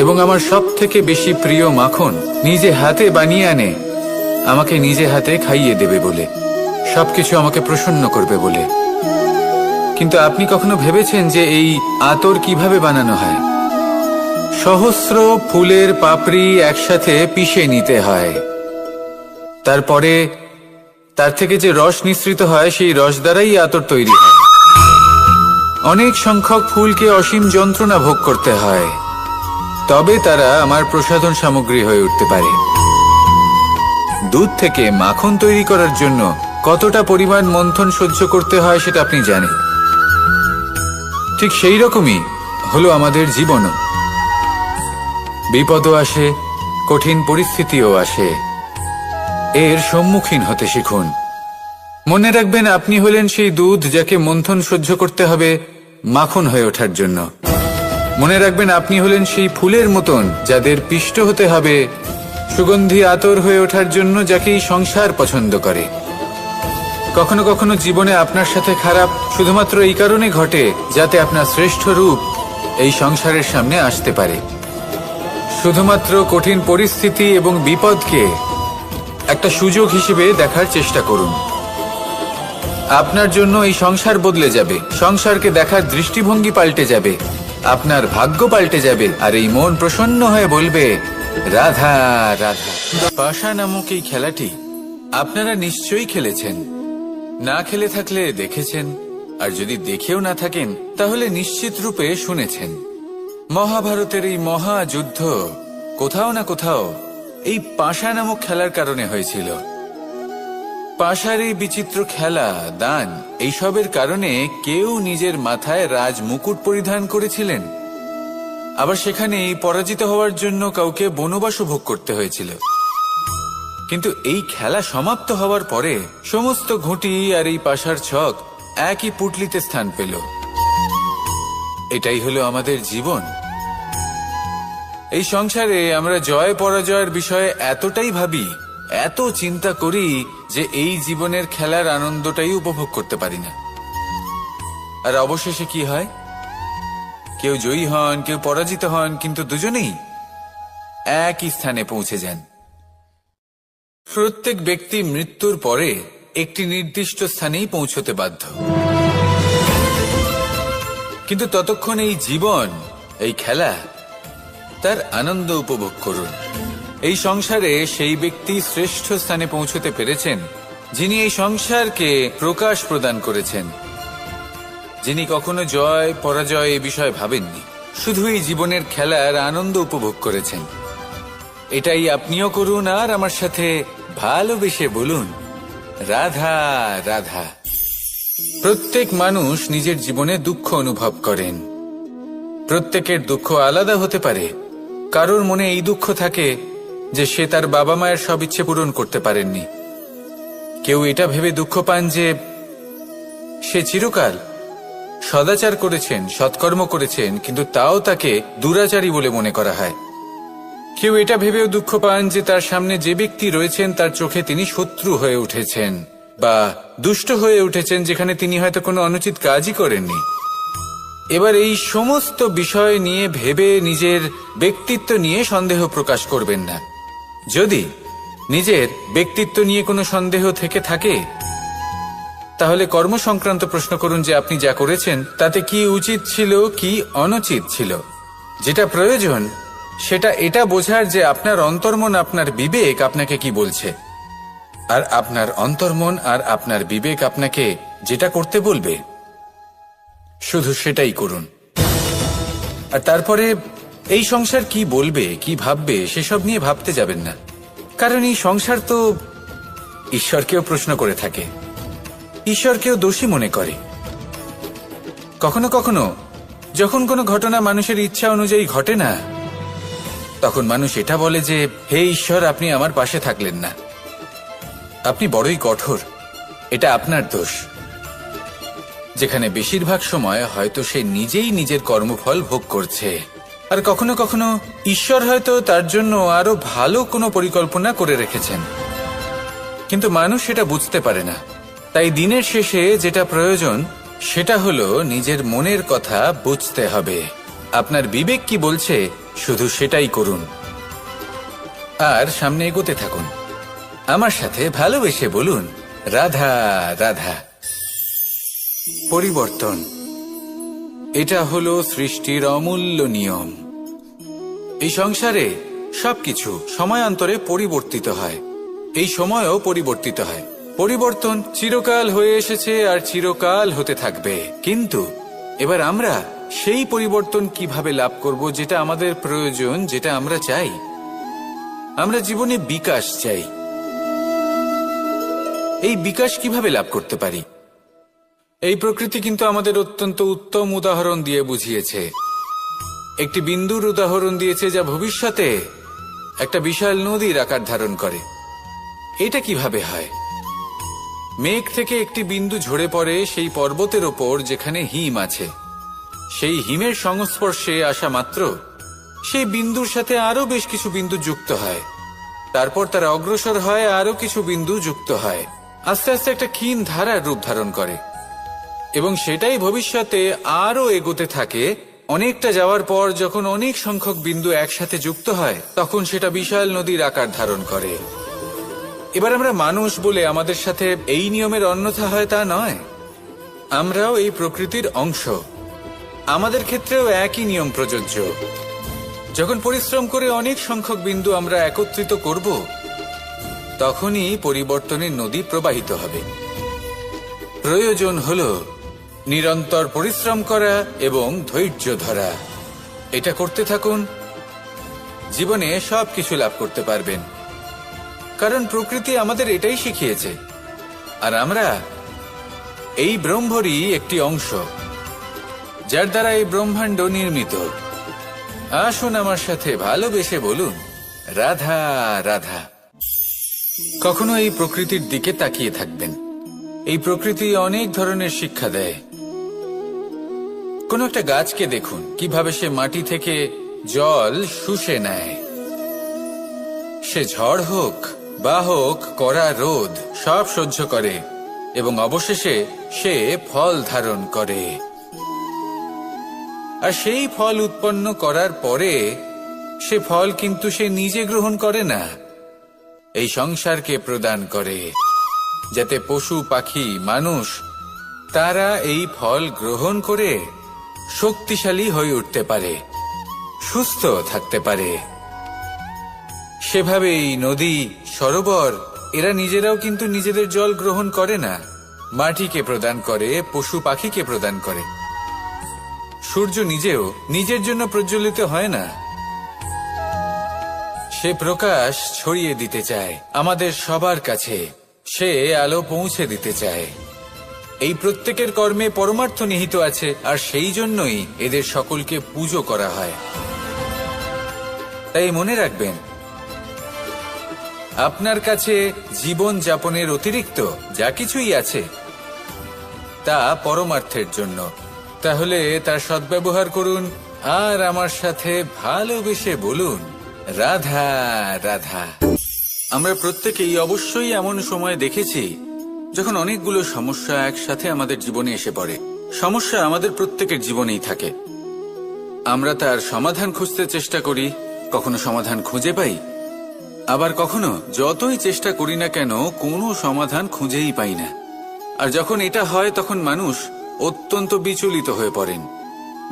এবং আমার সব থেকে বেশি প্রিয় মাখন নিজে হাতে বানিয়ে আনে আমাকে নিজে হাতে খাইয়ে দেবে বলে, সবকিছু আমাকে প্রসন্ন করবে বলে। কিন্তু আপনি কখনো ভেবেছেন যে এই আতর কিভাবে বানানো হয়? সহস্র ফুলের পাপড়ি একসাথে পিষে নিতে হয়, তারপরে তার থেকে যে রস নিঃসৃত হয় সেই রস দ্বারাই আতর তৈরি হয়। অনেক সংখ্যক ফুলকে অসীম যন্ত্রণা ভোগ করতে হয়, তবে তারা আমার প্রসাধন সামগ্রী হয়ে উঠতে পারে। দুধ থেকে মাখন তৈরি করার জন্য কতটা পরিমাণ মন্থন সহ্য করতে হয় সেটা আপনি জানেন। ঠিক সেই রকমই হলো আমাদের জীবনও। বিপদও আসে, কঠিন পরিস্থিতিও আসে, এর সম্মুখীন হতে শিখুন। মনে রাখবেন, আপনি হলেন সেই দুধ যাকে মন্থন সহ্য করতে হবে মাখন হয়ে ওঠার জন্য। মনে রাখবেন, আপনি হলেন সেই ফুলের মতন যাদের পিষ্ট হতে হবে সুগন্ধি আতর হয়ে ওঠার জন্য, যাকেই সংসার পছন্দ করে। কখনো কখনো জীবনে আপনার সাথে খারাপ শুধুমাত্র এই কারণে ঘটে যাতে আপনার শ্রেষ্ঠ রূপ এই সংসারের সামনে আসতে পারে। শুধুমাত্র কঠিন পরিস্থিতি এবং বিপদকে একটা সুযোগ হিসেবে দেখার চেষ্টা করুন। আপনার জন্য এই সংসার বদলে যাবে, সংসারকে দেখার দৃষ্টিভঙ্গি পাল্টে যাবে, আপনার ভাগ্য পাল্টে যাবে, আর এই মন প্রসন্ন হয়ে বলবে, রাধা রাধা। পাশা নামক এই খেলাটি আপনারা নিশ্চয়ই খেলেছেন, না খেলে থাকলে দেখেছেন, আর যদি দেখেও না থাকেন তাহলে নিশ্চিত রূপে শুনেছেন। মহাভারতের এই মহাযুদ্ধ কোথাও না কোথাও এই পাশা নামক খেলার কারণে হয়েছিল। পাশার এই বিচিত্র খেলা, দান, এইসবের কারণে কেউ নিজের মাথায় রাজ মুকুট পরিধান করেছিলেন, আবার সেখানে পরাজিত হওয়ার জন্য কাউকে বনবাস ভোগ করতে হয়েছিল। কিন্তু এই খেলা সমাপ্ত হওয়ার পরে সমস্ত ঘুঁটি আর এই পাশার ছক একই পুটলিতে স্থান পেল। এটাই হলো আমাদের জীবন। এই সংসারে আমরা জয় পরাজয়ের বিষয়ে এতটাই ভাবি, এত চিন্তা করি যে এই জীবনের খেলার আনন্দটাই উপভোগ করতে পারি না। আর অবশেষে কি হয়? কেউ জয়ী হন, কেউ পরাজিত হন, কিন্তু দুজনেই একই স্থানে পৌঁছে যান। প্রত্যেক ব্যক্তি মৃত্যুর পরে একটি নির্দিষ্ট স্থানেই পৌঁছতে বাধ্য, কিন্তু ততক্ষণ এই জীবন, এই খেলা, তার আনন্দ উপভোগ করুন। এই সংসারে সেই ব্যক্তি শ্রেষ্ঠ স্থানে পৌঁছতে পেরেছেন যিনি এই সংসারকে প্রকাশ প্রদান করেছেন, যিনি কখনো জয় পরাজয় এ বিষয়ে ভাবেননি, শুধু এই জীবনের খেলার আনন্দ উপভোগ করেছেন। এটাই আপনিও করুন, আর আমার সাথে ভালোবেসে বলুন, রাধা রাধা। প্রত্যেক মানুষ নিজের জীবনে দুঃখ অনুভব করেন। প্রত্যেকের দুঃখ আলাদা হতে পারে। কারোর মনে এই দুঃখ থাকে যে সে তার বাবা মায়ের সব ইচ্ছে পূরণ করতে পারেননি। কেউ এটা ভেবে দুঃখ পান যে সে চিরকাল সদাচার করেছেন, সৎকর্ম করেছেন, কিন্তু তাও তাকে দুরাচারী বলে মনে করা হয়। কেউ এটা ভেবেও দুঃখ পান যে তার সামনে যে ব্যক্তি রয়েছেন তার চোখে তিনি শত্রু হয়ে উঠেছেন বা দুষ্ট হয়ে উঠেছেন, যেখানে তিনি হয়তো কোনো অনুচিত কাজই করেননি। এবার এই সমস্ত বিষয় নিয়ে ভেবে নিজের ব্যক্তিত্ব নিয়ে সন্দেহ প্রকাশ করবেন না। যদি নিজের ব্যক্তিত্ব নিয়ে কোনো সন্দেহ থেকে থাকে তাহলে কর্ম সংক্রান্ত প্রশ্ন করুন যে আপনি যা করেছেন তাতে কি উচিত ছিল, কি অনুচিত ছিল। যেটা প্রয়োজন সেটা এটা বোঝার যে আপনার অন্তর্মন, আপনার বিবেক আপনাকে কি বলছে, আর আপনার অন্তর্মন আর আপনার বিবেক আপনাকে যেটা করতে বলবে শুধু সেটাই করুন। আর তারপরে এই সংসার কি বলবে, কি ভাববে সেসব নিয়ে ভাবতে যাবেন না, কারণ এই সংসার তো ঈশ্বরকেও প্রশ্ন করে থাকে, ঈশ্বরকেও দোষী মনে করে। কখনো কখনো যখন কোনো ঘটনা মানুষের ইচ্ছা অনুযায়ী ঘটে না, তখন মানুষ এটা বলে যে হে ঈশ্বর, আপনি আমার পাশে থাকলেন না, আপনি বড়ই কঠোর, এটা আপনার দোষ। যেখানে বেশিরভাগ সময় হয়তো সে নিজেই নিজের কর্মফল ভোগ করছে, আর কখনো কখনো ঈশ্বর হয়তো তার জন্য আরো ভালো কোনো পরিকল্পনা করে রেখেছেন, কিন্তু মানুষ সেটা বুঝতে পারে না। তাই দিনের শেষে যেটা প্রয়োজন সেটা হলো নিজের মনের কথা বুঝতে হবে। আপনার বিবেক কি বলছে শুধু সেটাই করুন, আর সামনে এগোতে থাকুন। আমার সাথে ভালোবেসে বলুন, রাধা রাধা। পরিবর্তন, এটা হলো সৃষ্টির অমূল্য নিয়ম। এই সংসারে সবকিছু সময়ান্তরে পরিবর্তিত হয়, এই সময়ও পরিবর্তিত হয়। পরিবর্তন চিরকাল হয়ে এসেছে আর চিরকাল হতে থাকবে, কিন্তু এবার আমরা সেই পরিবর্তন কিভাবে লাভ করব যেটা আমাদের প্রয়োজন, যেটা আমরা চাই। আমরা জীবনে বিকাশ চাই। এই বিকাশ কিভাবে লাভ করতে পারি? এই প্রকৃতি কিন্তু আমাদের অত্যন্ত উত্তম উদাহরণ দিয়ে বুঝিয়েছে। একটি বিন্দুর উদাহরণ দিয়েছে যা ভবিষ্যতে একটা বিশাল নদীর আকার ধারণ করে। এটা কিভাবে হয়? মেঘ থেকে একটি বিন্দু ঝরে পড়ে সেই পর্বতের ওপর যেখানে হিম আছে। সেই হিমের সংস্পর্শে আসা মাত্র সেই বিন্দুর সাথে আরো বেশ কিছু বিন্দু যুক্ত হয়, তারপর তারা অগ্রসর হয়, আরো কিছু বিন্দু যুক্ত হয়, আস্তে আস্তে একটা ক্ষীণ ধারার রূপ ধারণ করে, এবং সেটাই ভবিষ্যতে আরো এগোতে থাকে। অনেকটা যাওয়ার পর যখন অনেক সংখ্যক বিন্দু একসাথে যুক্ত হয়, তখন সেটা বিশাল নদীর আকার ধারণ করে। এবার আমরা মানুষ বলে আমাদের সাথে এই নিয়মের অন্যথা হয় তা নয়। আমরাও এই প্রকৃতির অংশ, আমাদের ক্ষেত্রেও একই নিয়ম প্রযোজ্য। যখন পরিশ্রম করে অনেক সংখ্যক বিন্দু আমরা একত্রিত করব, তখনই পরিবর্তনের নদী প্রবাহিত হবে। প্রয়োজন হলো নিরন্তর পরিশ্রম করা এবং ধৈর্য ধরা। এটা করতে থাকুন, জীবনে সবকিছু লাভ করতে পারবেন, কারণ প্রকৃতি আমাদের এটাই শিখিয়েছে, আর আমরা এই ব্রহ্মরই একটি অংশ, যার দ্বারা এই ব্রহ্মাণ্ড নির্মিত। আসুন আমার সাথে ভালোবেসে বলুন, রাধা রাধা। কখনো এই প্রকৃতির দিকে তাকিয়ে থাকবেন। এই প্রকৃতি অনেক ধরনের শিক্ষা দেয়। কোন একটা গাছকে দেখুন, কিভাবে সে মাটি থেকে জল শুষে নেয়। সে ঝড় হোক বা হোক কড়া রোদ, সব সহ্য করে এবং অবশেষে সে ফল ধারণ করে। আর সেই ফল উৎপন্ন করার পরে সে ফল কিন্তু সে নিজে গ্রহণ করে না, এই সংসারকে প্রদান করে, যাতে পশু পাখি মানুষ তারা এই ফল গ্রহণ করে শক্তিশালী হয়ে উঠতে পারে, সুস্থ থাকতে পারে। সেভাবেই নদী, সরোবর এরা নিজেরাও কিন্তু নিজেদের জল গ্রহণ করে না, মাটিকে প্রদান করে, পশু পাখিকে প্রদান করে। সূর্য নিজেও নিজের জন্য প্রজ্বলিত হয় না, সে প্রকাশ ছড়িয়ে দিতে চায় আমাদের সবার কাছে, সে আলো পৌঁছে দিতে চায়। এই প্রত্যেকের কর্মে পরমার্থ নিহিত আছে, আর সেই জন্যই এদের সকলকে পুজো করা হয়। তাই মনে রাখবেন, আপনার কাছে জীবন যাপনের অতিরিক্ত যা কিছুই আছে তা পরমার্থের জন্য। তাহলে তার সদ্ব্যবহার করুন, আর আমার সাথে ভালোবেসে বলুন, রাধা রাধা। আমরা প্রত্যেকেই অবশ্যই এমন সময় দেখেছি যখন অনেকগুলো সমস্যা একসাথে আমাদের জীবনে এসে পড়ে। সমস্যা আমাদের প্রত্যেকের জীবনেই থাকে। আমরা তার সমাধান খুঁজতে চেষ্টা করি, কখনো সমাধান খুঁজে পাই, আবার কখনো যতই চেষ্টা করি না কেন কোনো সমাধান খুঁজেই পাই না। আর যখন এটা হয় তখন মানুষ অত্যন্ত বিচলিত হয়ে পড়েন।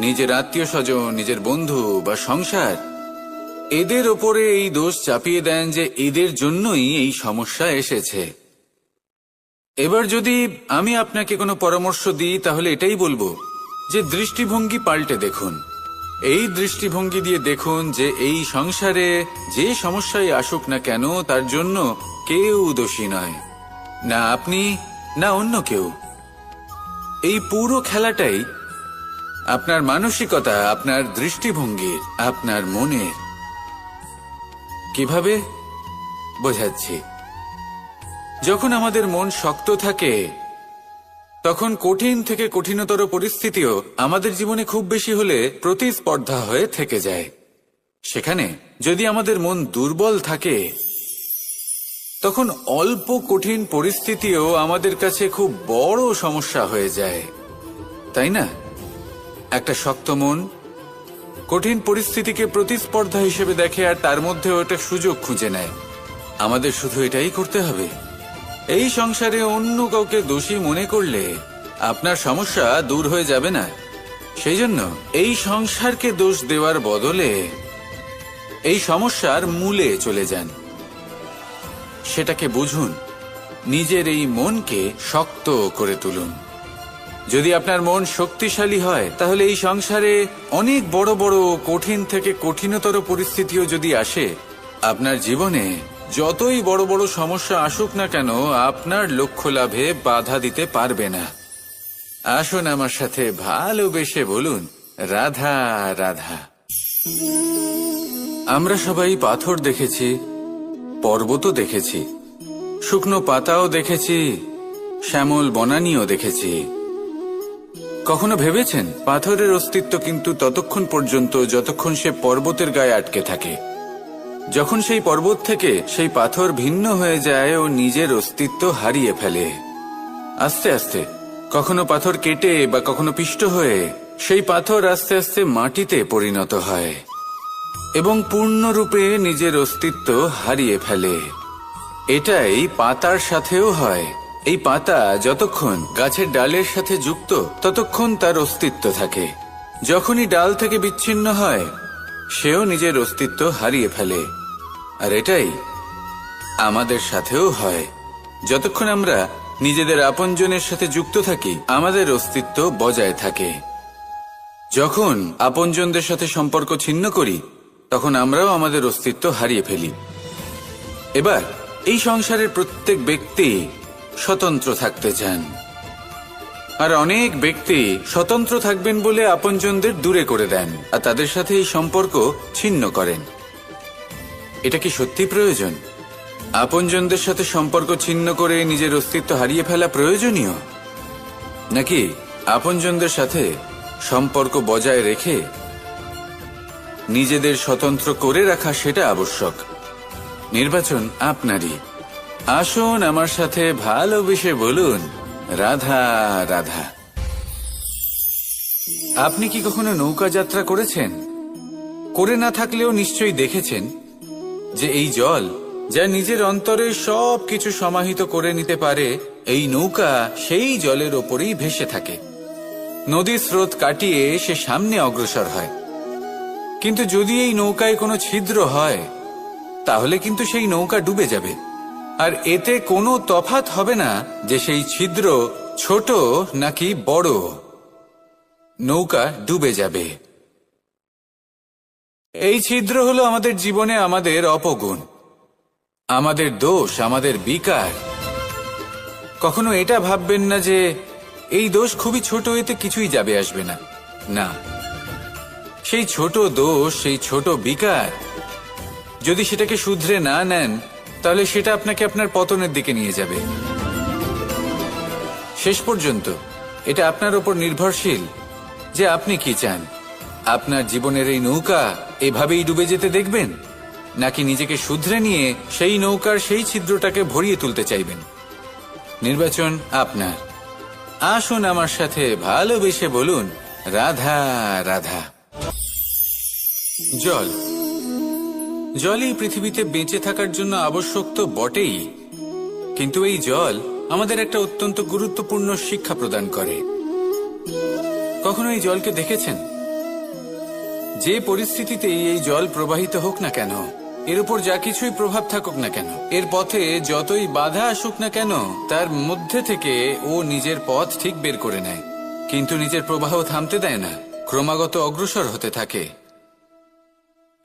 নিজের আত্মীয় স্বজন, নিজের বন্ধু বা সংসার, এদের ওপরে এই দোষ চাপিয়ে দেন যে এদের জন্যই এই সমস্যা এসেছে। এবার যদি আমি আপনাকে কোনো পরামর্শ দিই, তাহলে এটাই বলবো যে দৃষ্টিভঙ্গি পাল্টে দেখুন। এই দৃষ্টিভঙ্গি দিয়ে দেখুন যে এই সংসারে যে সমস্যায় আসুক না কেন তার জন্য কেউ দোষী নয়, না আপনি না অন্য কেউ। এই পুরো খেলাটাই আপনার মানসিকতা, আপনার দৃষ্টিভঙ্গির, আপনার মনের। কিভাবে বোঝাচ্ছি? যখন আমাদের মন শক্ত থাকে তখন কঠিন থেকে কঠিনতর পরিস্থিতিও আমাদের জীবনে খুব বেশি হলে প্রতিস্পর্ধা হয়ে থেকে যায়। সেখানে যদি আমাদের মন দুর্বল থাকে, তখন অল্প কঠিন পরিস্থিতিও আমাদের কাছে খুব বড় সমস্যা হয়ে যায়, তাই না? একটা শক্ত মন কঠিন পরিস্থিতিকে প্রতিস্পর্ধা হিসেবে দেখে আর তার মধ্যেও একটা সুযোগ খুঁজে নেয়। আমাদের শুধু এটাই করতে হবে। এই সংসারে অন্য কাউকে দোষী মনে করলে আপনার সমস্যা দূর হয়ে যাবে না। সেই জন্য এই সংসারকে দোষ দেওয়ার বদলে এই সমস্যার মূলে চলে যান, সেটাকে বুঝুন, নিজের এই মনকে শক্ত করে তুলুন। যদি আপনার মন শক্তিশালী হয়, তাহলে এই সংসারে অনেক বড় বড় কঠিন থেকে কঠিনতর পরিস্থিতিও যদি আসে, আপনার জীবনে যতই বড় বড় সমস্যা আসুক না কেন, আপনার লক্ষ্য লাভে বাধা দিতে পারবে না। আসুন আমার সাথে ভালোবেসে বলুন, রাধা রাধা। আমরা সবাই পাথর দেখেছি, পর্বতও দেখেছি, শুকনো পাতাও দেখেছি, শ্যামল বনানীও দেখেছি। কখনো ভেবেছেন পাথরের অস্তিত্ব কিন্তু ততক্ষণ পর্যন্ত যতক্ষণ সে পর্বতের গায়ে আটকে থাকে। যখন সেই পর্বত থেকে সেই পাথর ভিন্ন হয়ে যায় ও নিজের অস্তিত্ব হারিয়ে ফেলে। আস্তে আস্তে কখনো পাথর কেটে বা কখনো পিষ্ট হয়ে সেই পাথর আস্তে আস্তে মাটিতে পরিণত হয় এবং পূর্ণরূপে নিজের অস্তিত্ব হারিয়ে ফেলে। এটাই পাতার সাথেও হয়। এই পাতা যতক্ষণ গাছের ডালের সাথে যুক্ত ততক্ষণ তার অস্তিত্ব থাকে। যখনই ডাল থেকে বিচ্ছিন্ন হয়, সেও নিজের অস্তিত্ব হারিয়ে ফেলে। আর এটাই আমাদের সাথেও হয়। যতক্ষণ আমরা নিজেদের আপনজনের সাথে যুক্ত থাকি, আমাদের অস্তিত্ব বজায় থাকে। যখন আপনজনদের সাথে সম্পর্ক ছিন্ন করি, তখন আমরাও আমাদের অস্তিত্ব হারিয়ে ফেলি। এবার এই সংসারের প্রত্যেক ব্যক্তি স্বতন্ত্র থাকতে চান, আর অনেক ব্যক্তি স্বতন্ত্র থাকবেন বলে আপনজনদের দূরে করে দেন আর তাদের সাথে এই সম্পর্ক ছিন্ন করেন। এটা কি সত্যি প্রয়োজন? আপনজনদের সাথে সম্পর্ক ছিন্ন করে নিজের অস্তিত্ব হারিয়ে ফেলা প্রয়োজনীয়, নাকি আপনজনদের সাথে সম্পর্ক বজায় রেখে নিজেদের স্বতন্ত্র করে রাখা সেটা আবশ্যক? নির্বাচন আপনারই। আসুন আমার সাথে ভালোবেসে বলুন, রাধা রাধা। আপনি কি কখনো নৌকা যাত্রা করেছেন? করে না থাকলেও নিশ্চয়ই দেখেছেন যে এই জল যা নিজের অন্তরে সব কিছু সমাহিত করে নিতে পারে, এই নৌকা সেই জলের ওপরেই ভেসে থাকে। নদীর স্রোত কাটিয়ে সে সামনে অগ্রসর হয়। কিন্তু যদি এই নৌকায় কোনো ছিদ্র হয়, তাহলে কিন্তু সেই নৌকা ডুবে যাবে। আর এতে কোনো তফাৎ হবে না যে সেই ছিদ্র ছোট নাকি বড়, নৌকা ডুবে যাবে। এই ছিদ্র হলো আমাদের জীবনে আমাদের অপগুণ, আমাদের দোষ, আমাদের বিকার। কখনো এটা ভাববেন না যে এই দোষ খুবই ছোট, এতে কিছুই যাবে আসবে না। না, সেই ছোট দোষ, সেই ছোট বিকার যদি সেটাকে শুধরে না নেন, তাহলে সেটা আপনাকে আপনার পতনের দিকে নিয়ে যাবে। শেষ পর্যন্ত এটা আপনার উপর নির্ভরশীল যে আপনি কি চান। আপনার জীবনের এই নৌকা এভাবেই ডুবে যেতে দেখবেন, নাকি নিজেকে শুধরে নিয়ে সেই নৌকার সেই ছিদ্রটাকে ভরিয়ে তুলতে চাইবেন? নির্বাচন আপনার। আসুন আমার সাথে ভালোবেসে বলুন, রাধা রাধা। জল, জলই পৃথিবীতে বেঁচে থাকার জন্য আবশ্যক তো বটেই, কিন্তু এই জল আমাদের একটা অত্যন্ত গুরুত্বপূর্ণ শিক্ষা প্রদান করে। কখনো এই জলকে দেখেছেন? যে পরিস্থিতিতেই এই জল প্রবাহিত হোক না কেন, এর উপর যা কিছুই প্রভাব থাকুক না কেন, এর পথে যতই বাধা আসুক না কেন, তার মধ্যে থেকে ও নিজের পথ ঠিক বের করে নেয়, কিন্তু নিজের প্রবাহ থামতে দেয় না, ক্রমাগত অগ্রসর হতে থাকে।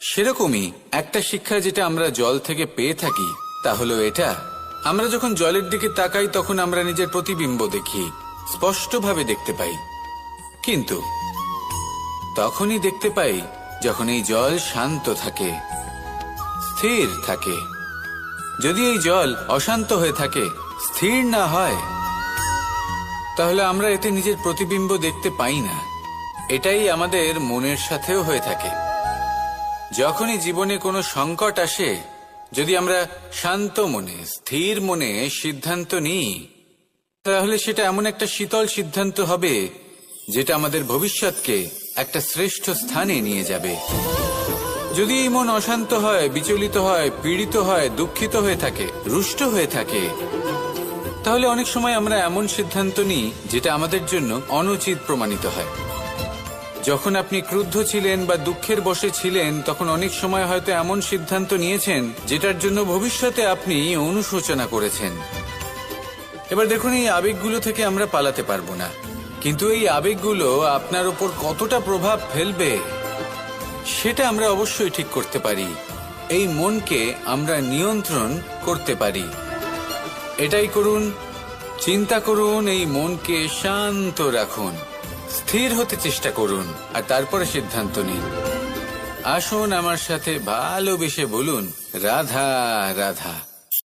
সেরকমই একটা শিক্ষা যেটা আমরা জল থেকে পেয়ে থাকি, তা হলো এটা: আমরা যখন জলের দিকে তাকাই, তখন আমরা নিজের প্রতিবিম্ব দেখি, স্পষ্টভাবে দেখতে পাই। কিন্তু তখনই দেখতে পাই যখন এই জল শান্ত থাকে, স্থির থাকে। যদি এই জল অশান্ত হয়ে থাকে, স্থির না হয়, তাহলে আমরা এতে নিজের প্রতিবিম্ব দেখতে পাই না। এটাই আমাদের মনের সাথেও হয়ে থাকে। যখনই জীবনে কোনো সংকট আসে, যদি আমরা শান্ত মনে, স্থির মনে সিদ্ধান্ত নিই, তাহলে সেটা এমন একটা শীতল সিদ্ধান্ত হবে যেটা আমাদের ভবিষ্যৎকে একটা শ্রেষ্ঠ স্থানে নিয়ে যাবে। যদি এই মন অশান্ত হয়, বিচলিত হয়, পীড়িত হয়, দুঃখিত হয়ে থাকে, রুষ্ট হয়ে থাকে, তাহলে অনেক সময় আমরা এমন সিদ্ধান্ত নিই যেটা আমাদের জন্য অনুচিত প্রমাণিত হয়। যখন আপনি ক্রুদ্ধ ছিলেন বা দুঃখের বশে ছিলেন, তখন অনেক সময় হয়তো এমন সিদ্ধান্ত নিয়েছেন যেটার জন্য ভবিষ্যতে আপনি অনুশোচনা করেছেন। এবার দেখুন, এই আবেগগুলো থেকে আমরা পালাতে পারবো না, কিন্তু এই আবেগগুলো আপনার উপর কতটা প্রভাব ফেলবে সেটা আমরা অবশ্যই ঠিক করতে পারি। এই মনকে আমরা নিয়ন্ত্রণ করতে পারি। এটাই করুন, চিন্তা করুন, এই মনকে শান্ত রাখুন, স্থির হতে চেষ্টা করুন, আর তারপরে সিদ্ধান্ত নিন। আসুন আমার সাথে ভালোবেসে বলুন, রাধা রাধা।